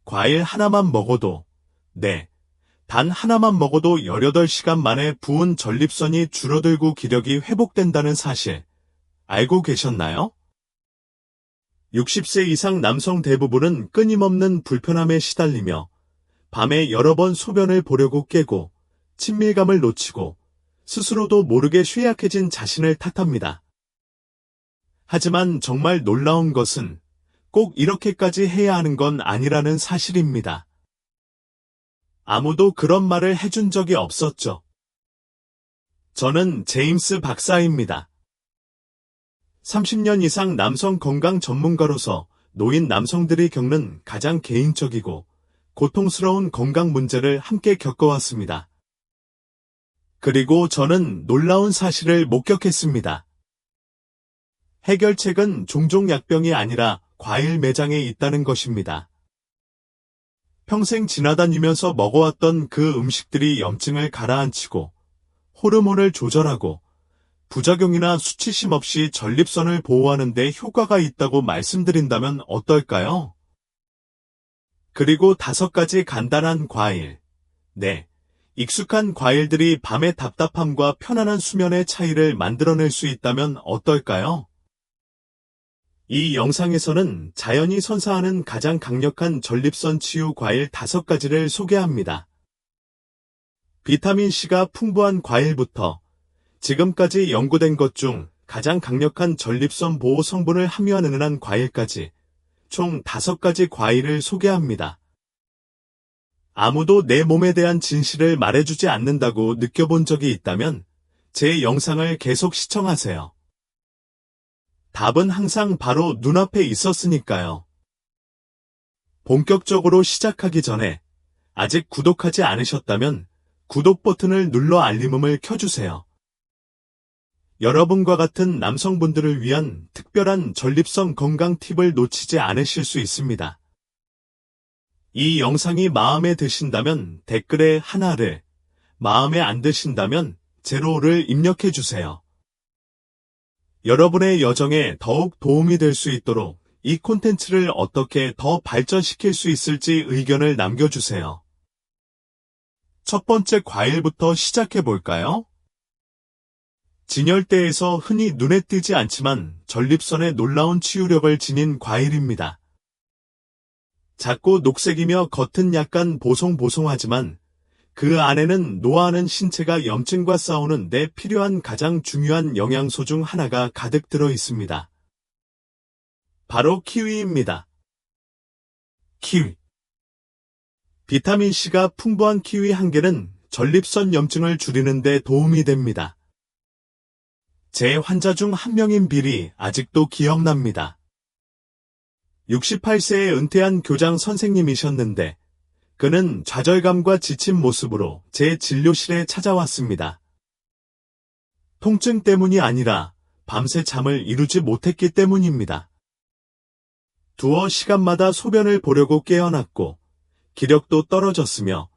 과일 하나만 먹어도, 네, 단 하나만 먹어도 18시간 만에 부은 전립선이 줄어들고 기력이 회복된다는 사실, 알고 계셨나요? 60세 이상 남성 대부분은 끊임없는 불편함에 시달리며 밤에 여러 번 소변을 보려고 깨고 친밀감을 놓치고 스스로도 모르게 쇠약해진 자신을 탓합니다. 하지만 정말 놀라운 것은 꼭 이렇게까지 해야 하는 건 아니라는 사실입니다. 아무도 그런 말을 해준 적이 없었죠. 저는 제임스 박사입니다. 30년 이상 남성 건강 전문가로서 노인 남성들이 겪는 가장 개인적이고 고통스러운 건강 문제를 함께 겪어왔습니다. 그리고 저는 놀라운 사실을 목격했습니다. 해결책은 종종 약병이 아니라 과일 매장에 있다는 것입니다. 평생 지나다니면서 먹어왔던 그 음식들이 염증을 가라앉히고 호르몬을 조절하고 부작용이나 수치심 없이 전립선을 보호하는 데 효과가 있다고 말씀드린다면 어떨까요? 그리고 5가지 간단한 과일. 네, 익숙한 과일들이 밤의 답답함과 편안한 수면의 차이를 만들어낼 수 있다면 어떨까요? 이 영상에서는 자연이 선사하는 가장 강력한 전립선 치유 과일 5가지를 소개합니다. 비타민C가 풍부한 과일부터 지금까지 연구된 것 중 가장 강력한 전립선 보호 성분을 함유한 은은한 과일까지 총 5가지 과일을 소개합니다. 아무도 내 몸에 대한 진실을 말해주지 않는다고 느껴본 적이 있다면 제 영상을 계속 시청하세요. 답은 항상 바로 눈앞에 있었으니까요. 본격적으로 시작하기 전에 아직 구독하지 않으셨다면 구독 버튼을 눌러 알림음을 켜주세요. 여러분과 같은 남성분들을 위한 특별한 전립선 건강 팁을 놓치지 않으실 수 있습니다. 이 영상이 마음에 드신다면 댓글에 하나를, 마음에 안 드신다면 제로를 입력해주세요. 여러분의 여정에 더욱 도움이 될 수 있도록 이 콘텐츠를 어떻게 더 발전시킬 수 있을지 의견을 남겨주세요. 첫 번째 과일부터 시작해볼까요? 진열대에서 흔히 눈에 띄지 않지만 전립선의 놀라운 치유력을 지닌 과일입니다. 작고 녹색이며 겉은 약간 보송보송하지만 그 안에는 노화하는 신체가 염증과 싸우는 데 필요한 가장 중요한 영양소 중 하나가 가득 들어 있습니다. 바로 키위입니다. 키위. 비타민C가 풍부한 키위 한 개는 전립선 염증을 줄이는 데 도움이 됩니다. 제 환자 중 한 명인 빌이 아직도 기억납니다. 68세에 은퇴한 교장 선생님이셨는데 그는 좌절감과 지친 모습으로 제 진료실에 찾아왔습니다. 통증 때문이 아니라 밤새 잠을 이루지 못했기 때문입니다. 두어 시간마다 소변을 보려고 깨어났고 기력도 떨어졌으며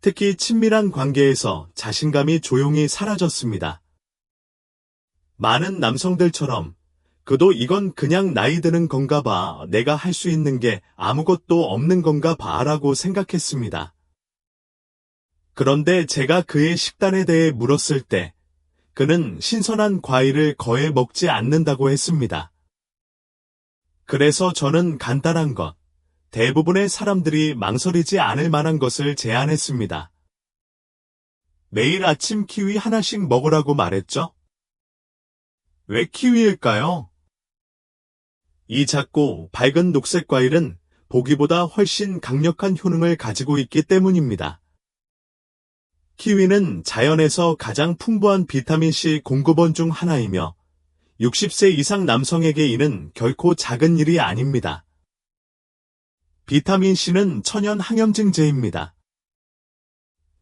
특히 친밀한 관계에서 자신감이 조용히 사라졌습니다. 많은 남성들처럼 그도 이건 그냥 나이 드는 건가 봐, 내가 할 수 있는 게 아무것도 없는 건가 봐 라고 생각했습니다. 그런데 제가 그의 식단에 대해 물었을 때 그는 신선한 과일을 거의 먹지 않는다고 했습니다. 그래서 저는 간단한 것, 대부분의 사람들이 망설이지 않을 만한 것을 제안했습니다. 매일 아침 키위 하나씩 먹으라고 말했죠? 왜 키위일까요? 이 작고 밝은 녹색 과일은 보기보다 훨씬 강력한 효능을 가지고 있기 때문입니다. 키위는 자연에서 가장 풍부한 비타민C 공급원 중 하나이며 60세 이상 남성에게 이는 결코 작은 일이 아닙니다. 비타민C는 천연 항염증제입니다.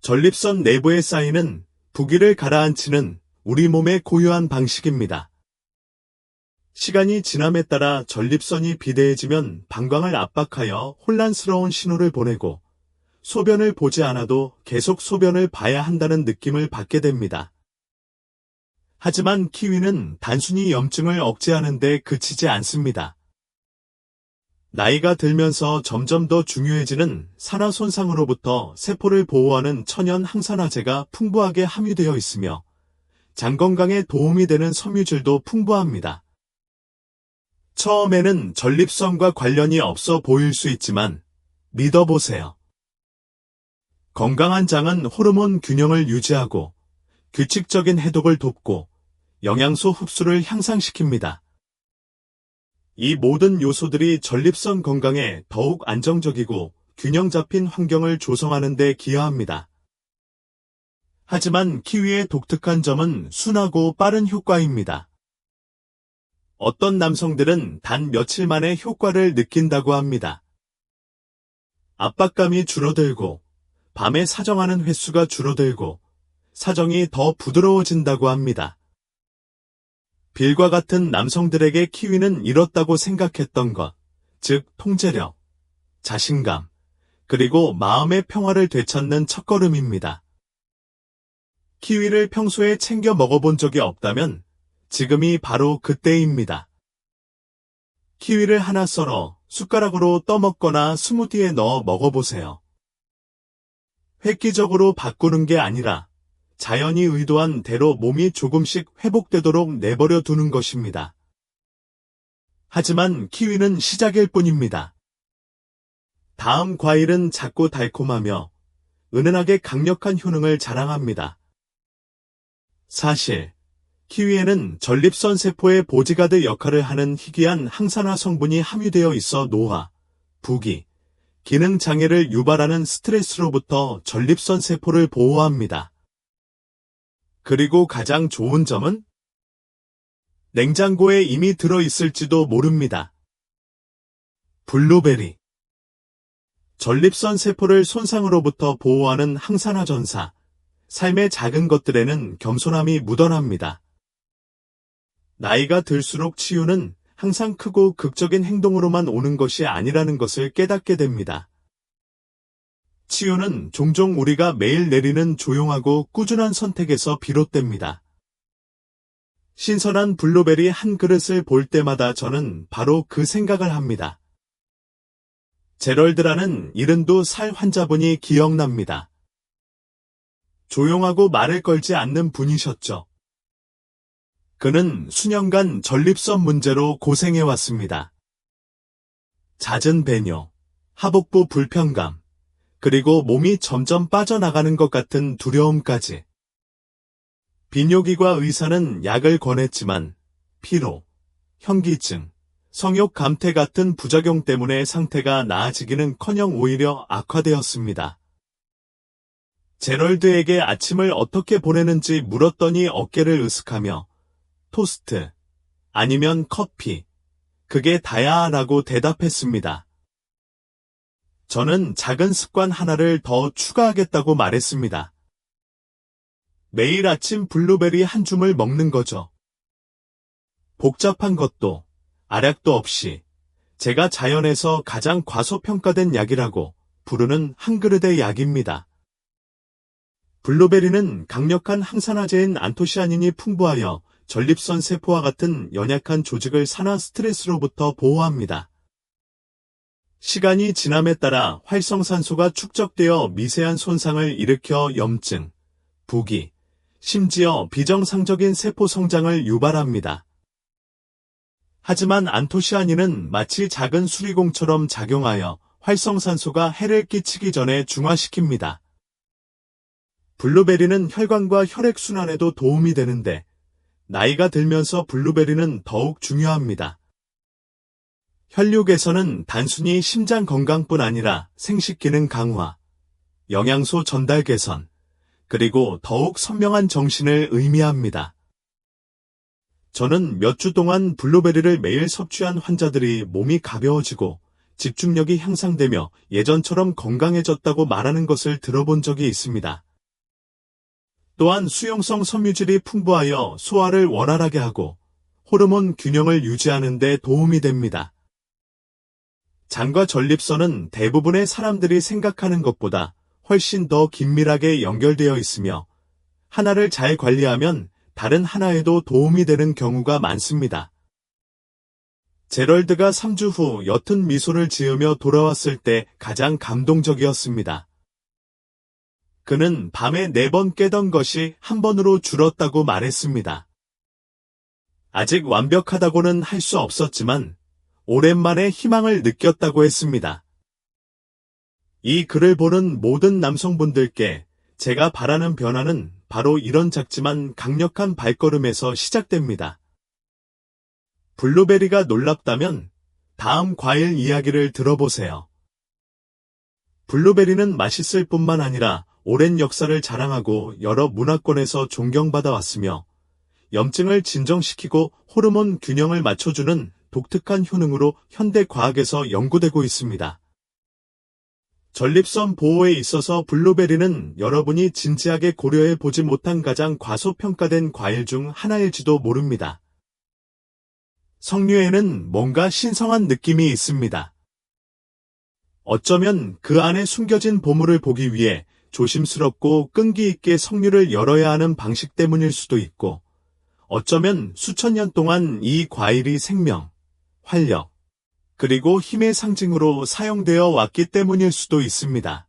전립선 내부에 쌓이는 부기를 가라앉히는 우리 몸의 고유한 방식입니다. 시간이 지남에 따라 전립선이 비대해지면 방광을 압박하여 혼란스러운 신호를 보내고 소변을 보지 않아도 계속 소변을 봐야 한다는 느낌을 받게 됩니다. 하지만 키위는 단순히 염증을 억제하는 데 그치지 않습니다. 나이가 들면서 점점 더 중요해지는 산화 손상으로부터 세포를 보호하는 천연 항산화제가 풍부하게 함유되어 있으며 장 건강에 도움이 되는 섬유질도 풍부합니다. 처음에는 전립선과 관련이 없어 보일 수 있지만 믿어보세요. 건강한 장은 호르몬 균형을 유지하고 규칙적인 해독을 돕고 영양소 흡수를 향상시킵니다. 이 모든 요소들이 전립선 건강에 더욱 안정적이고 균형 잡힌 환경을 조성하는 데 기여합니다. 하지만 키위의 독특한 점은 순하고 빠른 효과입니다. 어떤 남성들은 단 며칠 만에 효과를 느낀다고 합니다. 압박감이 줄어들고 밤에 사정하는 횟수가 줄어들고 사정이 더 부드러워진다고 합니다. 빌과 같은 남성들에게 키위는 잃었다고 생각했던 것, 즉 통제력, 자신감, 그리고 마음의 평화를 되찾는 첫걸음입니다. 키위를 평소에 챙겨 먹어본 적이 없다면 지금이 바로 그때입니다. 키위를 하나 썰어 숟가락으로 떠먹거나 스무디에 넣어 먹어보세요. 획기적으로 바꾸는 게 아니라 자연이 의도한 대로 몸이 조금씩 회복되도록 내버려 두는 것입니다. 하지만 키위는 시작일 뿐입니다. 다음 과일은 작고 달콤하며 은은하게 강력한 효능을 자랑합니다. 사실 키위에는 전립선 세포의 보디가드 역할을 하는 희귀한 항산화 성분이 함유되어 있어 노화, 부기, 기능 장애를 유발하는 스트레스로부터 전립선 세포를 보호합니다. 그리고 가장 좋은 점은 냉장고에 이미 들어있을지도 모릅니다. 블루베리. 전립선 세포를 손상으로부터 보호하는 항산화 전사. 삶의 작은 것들에는 겸손함이 묻어납니다. 나이가 들수록 치유는 항상 크고 극적인 행동으로만 오는 것이 아니라는 것을 깨닫게 됩니다. 치유는 종종 우리가 매일 내리는 조용하고 꾸준한 선택에서 비롯됩니다. 신선한 블루베리 한 그릇을 볼 때마다 저는 바로 그 생각을 합니다. 제럴드라는 72살 환자분이 기억납니다. 조용하고 말을 걸지 않는 분이셨죠. 그는 수년간 전립선 문제로 고생해왔습니다. 잦은 배뇨, 하복부 불편감, 그리고 몸이 점점 빠져나가는 것 같은 두려움까지. 비뇨기과 의사는 약을 권했지만 피로, 현기증, 성욕 감퇴 같은 부작용 때문에 상태가 나아지기는커녕 오히려 악화되었습니다. 제럴드에게 아침을 어떻게 보내는지 물었더니 어깨를 으쓱하며 토스트, 아니면 커피, 그게 다야 라고 대답했습니다. 저는 작은 습관 하나를 더 추가하겠다고 말했습니다. 매일 아침 블루베리 한 줌을 먹는 거죠. 복잡한 것도 알약도 없이 제가 자연에서 가장 과소평가된 약이라고 부르는 한 그릇의 약입니다. 블루베리는 강력한 항산화제인 안토시아닌이 풍부하여 전립선 세포와 같은 연약한 조직을 산화 스트레스로부터 보호합니다. 시간이 지남에 따라 활성산소가 축적되어 미세한 손상을 일으켜 염증, 부기, 심지어 비정상적인 세포 성장을 유발합니다. 하지만 안토시아닌은 마치 작은 수리공처럼 작용하여 활성산소가 해를 끼치기 전에 중화시킵니다. 블루베리는 혈관과 혈액순환에도 도움이 되는데 나이가 들면서 블루베리는 더욱 중요합니다. 혈육에서는 단순히 심장 건강뿐 아니라 생식 기능 강화, 영양소 전달 개선, 그리고 더욱 선명한 정신을 의미합니다. 저는 몇 주 동안 블루베리를 매일 섭취한 환자들이 몸이 가벼워지고 집중력이 향상되며 예전처럼 건강해졌다고 말하는 것을 들어본 적이 있습니다. 또한 수용성 섬유질이 풍부하여 소화를 원활하게 하고 호르몬 균형을 유지하는 데 도움이 됩니다. 장과 전립선은 대부분의 사람들이 생각하는 것보다 훨씬 더 긴밀하게 연결되어 있으며 하나를 잘 관리하면 다른 하나에도 도움이 되는 경우가 많습니다. 제럴드가 3주 후 옅은 미소를 지으며 돌아왔을 때 가장 감동적이었습니다. 그는 밤에 4번 깨던 것이 한 번으로 줄었다고 말했습니다. 아직 완벽하다고는 할 수 없었지만 오랜만에 희망을 느꼈다고 했습니다. 이 글을 보는 모든 남성분들께 제가 바라는 변화는 바로 이런 작지만 강력한 발걸음에서 시작됩니다. 블루베리가 놀랍다면 다음 과일 이야기를 들어보세요. 블루베리는 맛있을 뿐만 아니라 오랜 역사를 자랑하고 여러 문화권에서 존경받아 왔으며 염증을 진정시키고 호르몬 균형을 맞춰주는 독특한 효능으로 현대 과학에서 연구되고 있습니다. 전립선 보호에 있어서 블루베리는 여러분이 진지하게 고려해 보지 못한 가장 과소평가된 과일 중 하나일지도 모릅니다. 석류에는 뭔가 신성한 느낌이 있습니다. 어쩌면 그 안에 숨겨진 보물을 보기 위해 조심스럽고 끈기 있게 석류를 열어야 하는 방식 때문일 수도 있고, 어쩌면 수천 년 동안 이 과일이 생명, 활력, 그리고 힘의 상징으로 사용되어 왔기 때문일 수도 있습니다.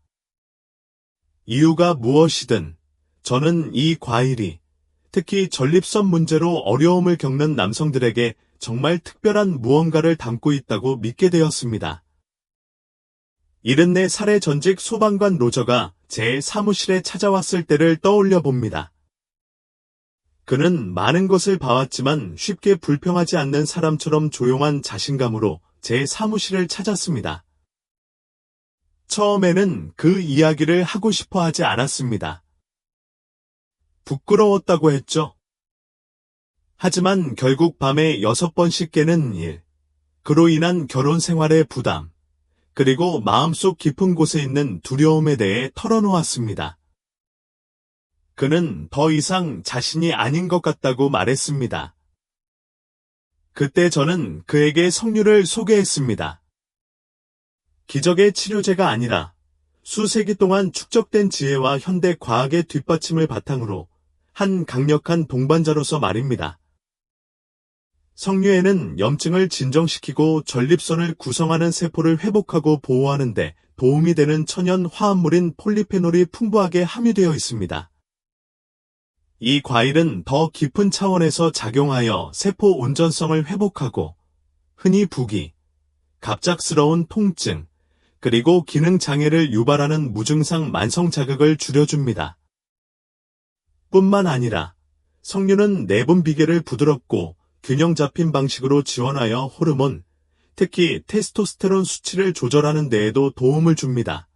이유가 무엇이든 저는 이 과일이 특히 전립선 문제로 어려움을 겪는 남성들에게 정말 특별한 무언가를 담고 있다고 믿게 되었습니다. 74살의 전직 소방관 로저가 제 사무실에 찾아왔을 때를 떠올려 봅니다. 그는 많은 것을 봐왔지만 쉽게 불평하지 않는 사람처럼 조용한 자신감으로 제 사무실을 찾았습니다. 처음에는 그 이야기를 하고 싶어 하지 않았습니다. 부끄러웠다고 했죠. 하지만 결국 밤에 6번씩 깨는 일, 그로 인한 결혼 생활의 부담, 그리고 마음속 깊은 곳에 있는 두려움에 대해 털어놓았습니다. 그는 더 이상 자신이 아닌 것 같다고 말했습니다. 그때 저는 그에게 석류를 소개했습니다. 기적의 치료제가 아니라 수세기 동안 축적된 지혜와 현대 과학의 뒷받침을 바탕으로 한 강력한 동반자로서 말입니다. 석류에는 염증을 진정시키고 전립선을 구성하는 세포를 회복하고 보호하는 데 도움이 되는 천연 화합물인 폴리페놀이 풍부하게 함유되어 있습니다. 이 과일은 더 깊은 차원에서 작용하여 세포 온전성을 회복하고 흔히 부기, 갑작스러운 통증, 그리고 기능 장애를 유발하는 무증상 만성 자극을 줄여줍니다. 뿐만 아니라 석류는 내분 비계를 부드럽고 균형 잡힌 방식으로 지원하여 호르몬, 특히 테스토스테론 수치를 조절하는 데에도 도움을 줍니다.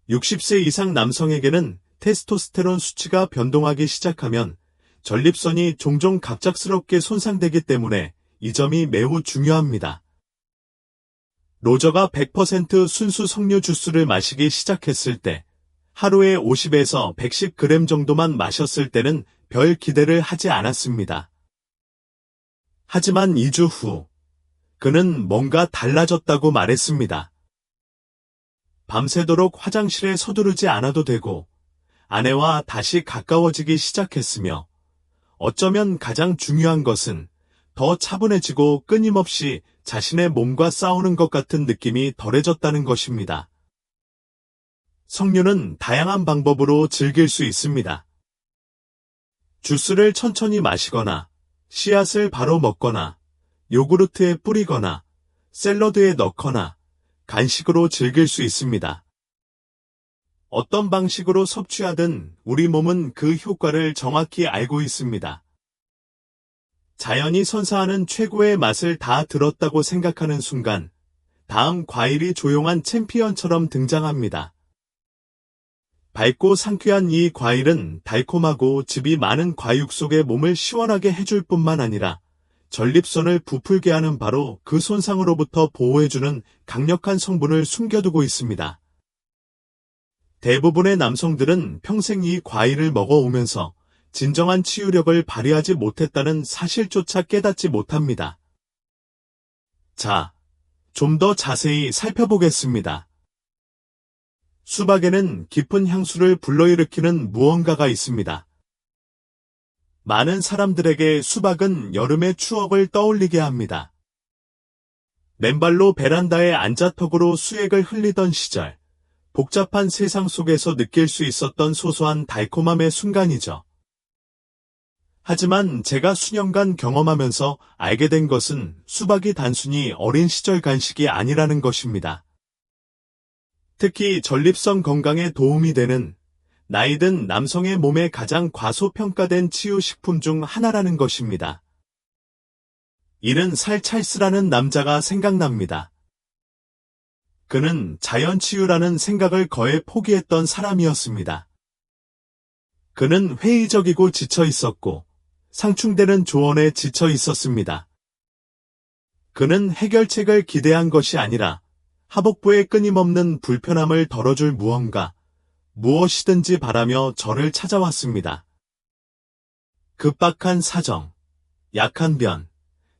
60세 이상 남성에게는 테스토스테론 수치가 변동하기 시작하면 전립선이 종종 갑작스럽게 손상되기 때문에 이 점이 매우 중요합니다. 로저가 100% 순수 석류 주스를 마시기 시작했을 때 하루에 50에서 110g 정도만 마셨을 때는 별 기대를 하지 않았습니다. 하지만 2주 후 그는 뭔가 달라졌다고 말했습니다. 밤새도록 화장실에 서두르지 않아도 되고 아내와 다시 가까워지기 시작했으며 어쩌면 가장 중요한 것은 더 차분해지고 끊임없이 자신의 몸과 싸우는 것 같은 느낌이 덜해졌다는 것입니다. 석류는 다양한 방법으로 즐길 수 있습니다. 주스를 천천히 마시거나 씨앗을 바로 먹거나 요구르트에 뿌리거나 샐러드에 넣거나 간식으로 즐길 수 있습니다. 어떤 방식으로 섭취하든 우리 몸은 그 효과를 정확히 알고 있습니다. 자연이 선사하는 최고의 맛을 다 들었다고 생각하는 순간 다음 과일이 조용한 챔피언처럼 등장합니다. 밝고 상쾌한 이 과일은 달콤하고 즙이 많은 과육 속의 몸을 시원하게 해줄 뿐만 아니라 전립선을 부풀게 하는 바로 그 손상으로부터 보호해주는 강력한 성분을 숨겨두고 있습니다. 대부분의 남성들은 평생 이 과일을 먹어오면서 진정한 치유력을 발휘하지 못했다는 사실조차 깨닫지 못합니다. 자, 좀 더 자세히 살펴보겠습니다. 수박에는 깊은 향수를 불러일으키는 무언가가 있습니다. 많은 사람들에게 수박은 여름의 추억을 떠올리게 합니다. 맨발로 베란다에 앉아 턱으로 수액을 흘리던 시절, 복잡한 세상 속에서 느낄 수 있었던 소소한 달콤함의 순간이죠. 하지만 제가 수년간 경험하면서 알게 된 것은 수박이 단순히 어린 시절 간식이 아니라는 것입니다. 특히 전립선 건강에 도움이 되는 나이 든 남성의 몸에 가장 과소평가된 치유식품 중 하나라는 것입니다. 이는 살 찰스라는 남자가 생각납니다. 그는 자연치유라는 생각을 거의 포기했던 사람이었습니다. 그는 회의적이고 지쳐 있었고 상충되는 조언에 지쳐 있었습니다. 그는 해결책을 기대한 것이 아니라 하복부의 끊임없는 불편함을 덜어줄 무엇이든지 바라며 저를 찾아왔습니다. 급박한 사정, 약한 변,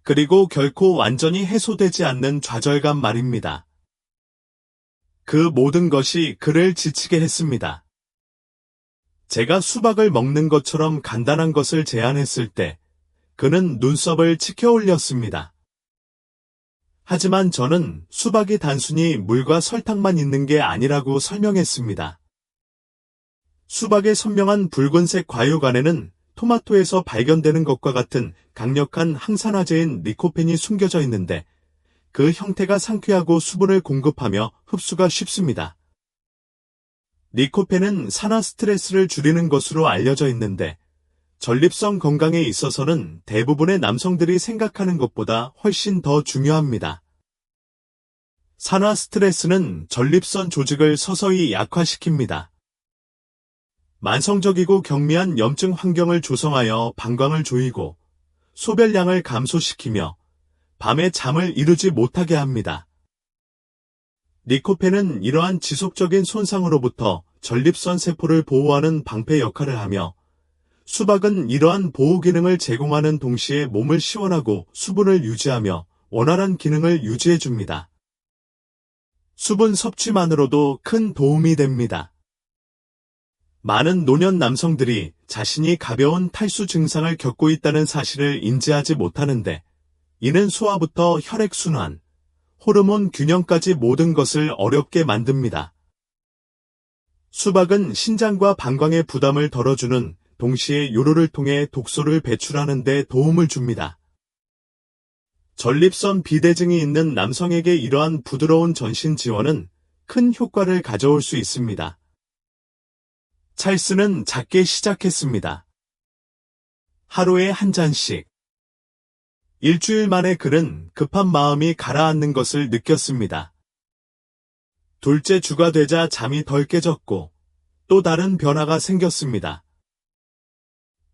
그리고 결코 완전히 해소되지 않는 좌절감 말입니다. 그 모든 것이 그를 지치게 했습니다. 제가 수박을 먹는 것처럼 간단한 것을 제안했을 때 그는 눈썹을 치켜 올렸습니다. 하지만 저는 수박이 단순히 물과 설탕만 있는 게 아니라고 설명했습니다. 수박의 선명한 붉은색 과육 안에는 토마토에서 발견되는 것과 같은 강력한 항산화제인 리코펜이 숨겨져 있는데 그 형태가 상쾌하고 수분을 공급하며 흡수가 쉽습니다. 리코펜은 산화 스트레스를 줄이는 것으로 알려져 있는데 전립선 건강에 있어서는 대부분의 남성들이 생각하는 것보다 훨씬 더 중요합니다. 산화 스트레스는 전립선 조직을 서서히 약화시킵니다. 만성적이고 경미한 염증 환경을 조성하여 방광을 조이고 소변량을 감소시키며 밤에 잠을 이루지 못하게 합니다. 리코펜은 이러한 지속적인 손상으로부터 전립선 세포를 보호하는 방패 역할을 하며 수박은 이러한 보호 기능을 제공하는 동시에 몸을 시원하고 수분을 유지하며 원활한 기능을 유지해 줍니다. 수분 섭취만으로도 큰 도움이 됩니다. 많은 노년 남성들이 자신이 가벼운 탈수 증상을 겪고 있다는 사실을 인지하지 못하는데 이는 소화부터 혈액순환, 호르몬 균형까지 모든 것을 어렵게 만듭니다. 수박은 신장과 방광의 부담을 덜어주는 동시에 요로를 통해 독소를 배출하는 데 도움을 줍니다. 전립선 비대증이 있는 남성에게 이러한 부드러운 전신 지원은 큰 효과를 가져올 수 있습니다. 찰스는 작게 시작했습니다. 하루에 한 잔씩. 일주일 만에 그는 급한 마음이 가라앉는 것을 느꼈습니다. 둘째 주가 되자 잠이 덜 깨졌고 또 다른 변화가 생겼습니다.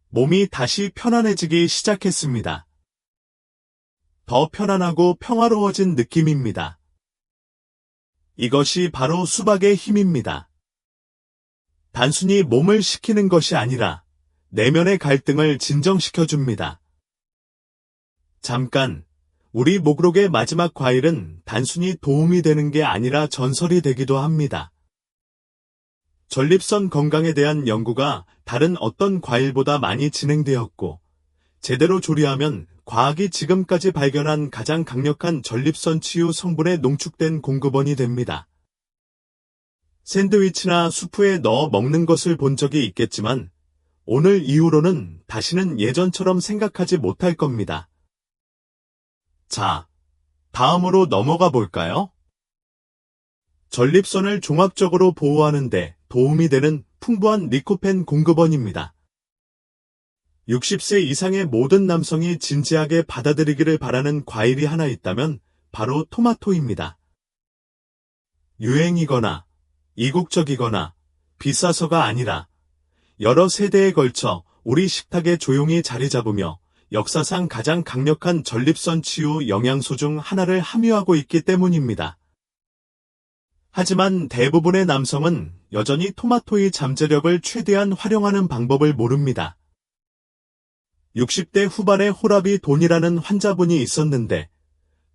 몸이 다시 편안해지기 시작했습니다. 더 편안하고 평화로워진 느낌입니다. 이것이 바로 수박의 힘입니다. 단순히 몸을 식히는 것이 아니라 내면의 갈등을 진정시켜줍니다. 잠깐, 우리 목록의 마지막 과일은 단순히 도움이 되는 게 아니라 전설이 되기도 합니다. 전립선 건강에 대한 연구가 다른 어떤 과일보다 많이 진행되었고, 제대로 조리하면 과학이 지금까지 발견한 가장 강력한 전립선 치유 성분에 농축된 공급원이 됩니다. 샌드위치나 수프에 넣어 먹는 것을 본 적이 있겠지만, 오늘 이후로는 다시는 예전처럼 생각하지 못할 겁니다. 자, 다음으로 넘어가 볼까요? 전립선을 종합적으로 보호하는 데 도움이 되는 풍부한 리코펜 공급원입니다. 60세 이상의 모든 남성이 진지하게 받아들이기를 바라는 과일이 하나 있다면 바로 토마토입니다. 유행이거나 이국적이거나 비싸서가 아니라 여러 세대에 걸쳐 우리 식탁에 조용히 자리 잡으며 역사상 가장 강력한 전립선 치유 영양소 중 하나를 함유하고 있기 때문입니다. 하지만 대부분의 남성은 여전히 토마토의 잠재력을 최대한 활용하는 방법을 모릅니다. 60대 후반의 호라비 돈이라는 환자분이 있었는데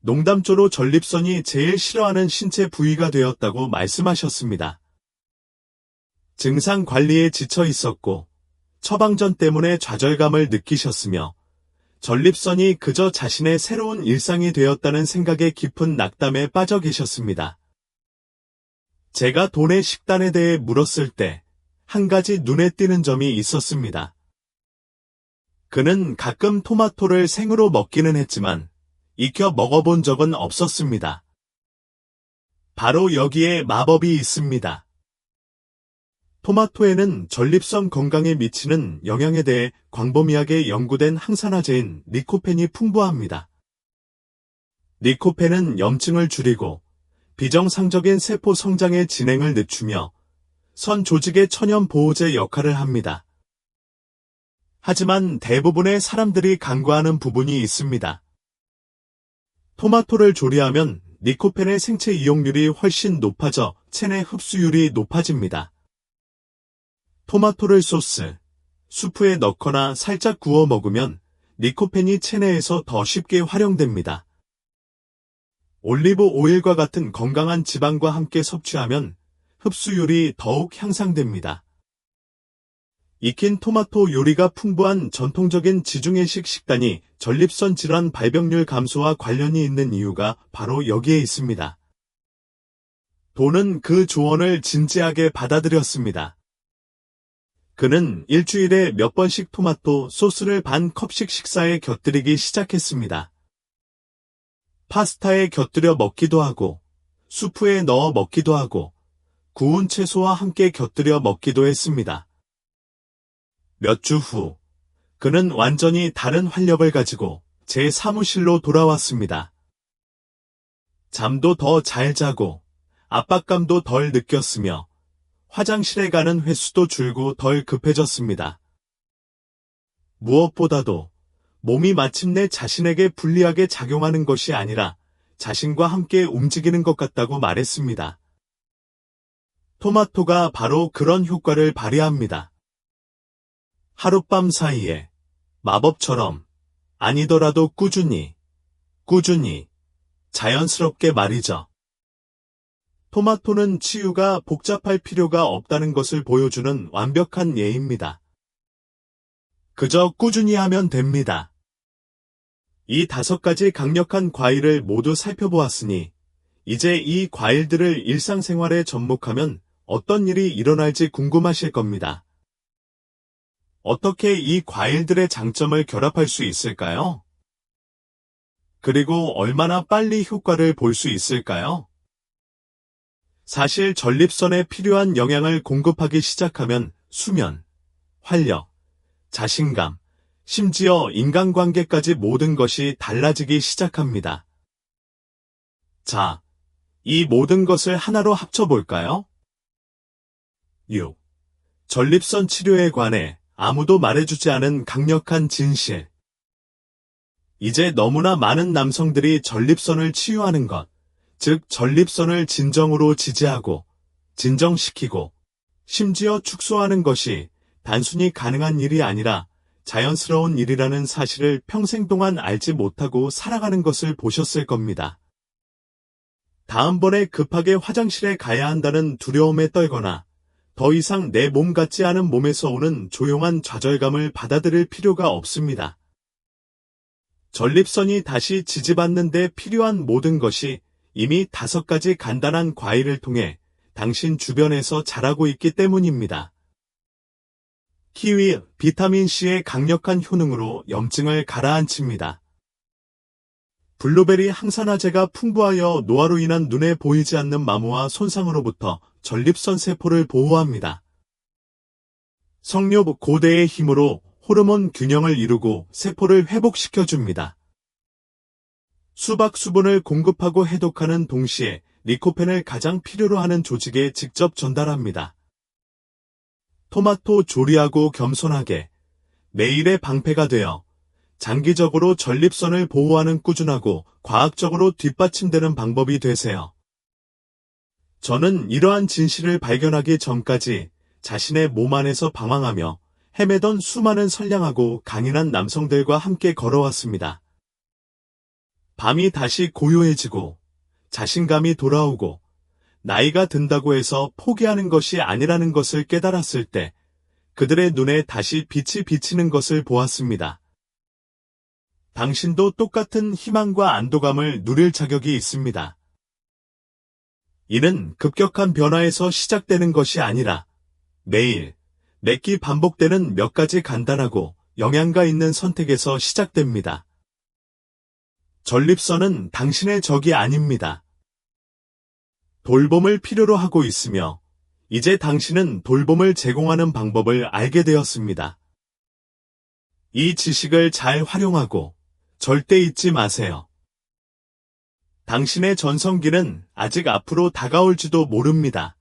농담조로 전립선이 제일 싫어하는 신체 부위가 되었다고 말씀하셨습니다. 증상 관리에 지쳐 있었고 처방전 때문에 좌절감을 느끼셨으며 전립선이 그저 자신의 새로운 일상이 되었다는 생각에 깊은 낙담에 빠져 계셨습니다. 제가 돈의 식단에 대해 물었을 때 한 가지 눈에 띄는 점이 있었습니다. 그는 가끔 토마토를 생으로 먹기는 했지만 익혀 먹어본 적은 없었습니다. 바로 여기에 마법이 있습니다. 토마토에는 전립선 건강에 미치는 영향에 대해 광범위하게 연구된 항산화제인 리코펜이 풍부합니다. 리코펜은 염증을 줄이고 비정상적인 세포 성장의 진행을 늦추며 선 조직의 천연 보호제 역할을 합니다. 하지만 대부분의 사람들이 간과하는 부분이 있습니다. 토마토를 조리하면 리코펜의 생체 이용률이 훨씬 높아져 체내 흡수율이 높아집니다. 토마토를 소스, 수프에 넣거나 살짝 구워 먹으면 리코펜이 체내에서 더 쉽게 활용됩니다. 올리브 오일과 같은 건강한 지방과 함께 섭취하면 흡수율이 더욱 향상됩니다. 익힌 토마토 요리가 풍부한 전통적인 지중해식 식단이 전립선 질환 발병률 감소와 관련이 있는 이유가 바로 여기에 있습니다. 돈은 그 조언을 진지하게 받아들였습니다. 그는 일주일에 몇 번씩 토마토 소스를 반 컵씩 식사에 곁들이기 시작했습니다. 파스타에 곁들여 먹기도 하고, 수프에 넣어 먹기도 하고, 구운 채소와 함께 곁들여 먹기도 했습니다. 몇 주 후, 그는 완전히 다른 활력을 가지고 제 사무실로 돌아왔습니다. 잠도 더 잘 자고, 압박감도 덜 느꼈으며, 화장실에 가는 횟수도 줄고 덜 급해졌습니다. 무엇보다도 몸이 마침내 자신에게 불리하게 작용하는 것이 아니라 자신과 함께 움직이는 것 같다고 말했습니다. 토마토가 바로 그런 효과를 발휘합니다. 하룻밤 사이에 마법처럼 아니더라도 꾸준히 자연스럽게 말이죠. 토마토는 치유가 복잡할 필요가 없다는 것을 보여주는 완벽한 예입니다. 그저 꾸준히 하면 됩니다. 이 5가지 강력한 과일을 모두 살펴보았으니 이제 이 과일들을 일상생활에 접목하면 어떤 일이 일어날지 궁금하실 겁니다. 어떻게 이 과일들의 장점을 결합할 수 있을까요? 그리고 얼마나 빨리 효과를 볼 수 있을까요? 사실 전립선에 필요한 영양을 공급하기 시작하면 수면, 활력, 자신감, 심지어 인간관계까지 모든 것이 달라지기 시작합니다. 자, 이 모든 것을 하나로 합쳐볼까요? 6. 전립선 치료에 관해 아무도 말해주지 않은 강력한 진실. 이제 너무나 많은 남성들이 전립선을 치유하는 것, 즉 전립선을 진정으로 지지하고, 진정시키고, 심지어 축소하는 것이 단순히 가능한 일이 아니라 자연스러운 일이라는 사실을 평생 동안 알지 못하고 살아가는 것을 보셨을 겁니다. 다음번에 급하게 화장실에 가야 한다는 두려움에 떨거나 더 이상 내 몸 같지 않은 몸에서 오는 조용한 좌절감을 받아들일 필요가 없습니다. 전립선이 다시 지지받는 데 필요한 모든 것이 이미 5가지 간단한 과일을 통해 당신 주변에서 자라고 있기 때문입니다. 키위, 비타민C의 강력한 효능으로 염증을 가라앉힙니다. 블루베리 항산화제가 풍부하여 노화로 인한 눈에 보이지 않는 마모와 손상으로부터 전립선 세포를 보호합니다. 석류, 고대의 힘으로 호르몬 균형을 이루고 세포를 회복시켜줍니다. 수박 수분을 공급하고 해독하는 동시에 리코펜을 가장 필요로 하는 조직에 직접 전달합니다. 토마토 조리하고 겸손하게 매일의 방패가 되어 장기적으로 전립선을 보호하는 꾸준하고 과학적으로 뒷받침되는 방법이 되세요. 저는 이러한 진실을 발견하기 전까지 자신의 몸 안에서 방황하며 헤매던 수많은 선량하고 강인한 남성들과 함께 걸어왔습니다. 밤이 다시 고요해지고 자신감이 돌아오고 나이가 든다고 해서 포기하는 것이 아니라는 것을 깨달았을 때 그들의 눈에 다시 빛이 비치는 것을 보았습니다. 당신도 똑같은 희망과 안도감을 누릴 자격이 있습니다. 이는 급격한 변화에서 시작되는 것이 아니라 매일, 매끼 반복되는 몇 가지 간단하고 영양가 있는 선택에서 시작됩니다. 전립선은 당신의 적이 아닙니다. 돌봄을 필요로 하고 있으며, 이제 당신은 돌봄을 제공하는 방법을 알게 되었습니다. 이 지식을 잘 활용하고 절대 잊지 마세요. 당신의 전성기는 아직 앞으로 다가올지도 모릅니다.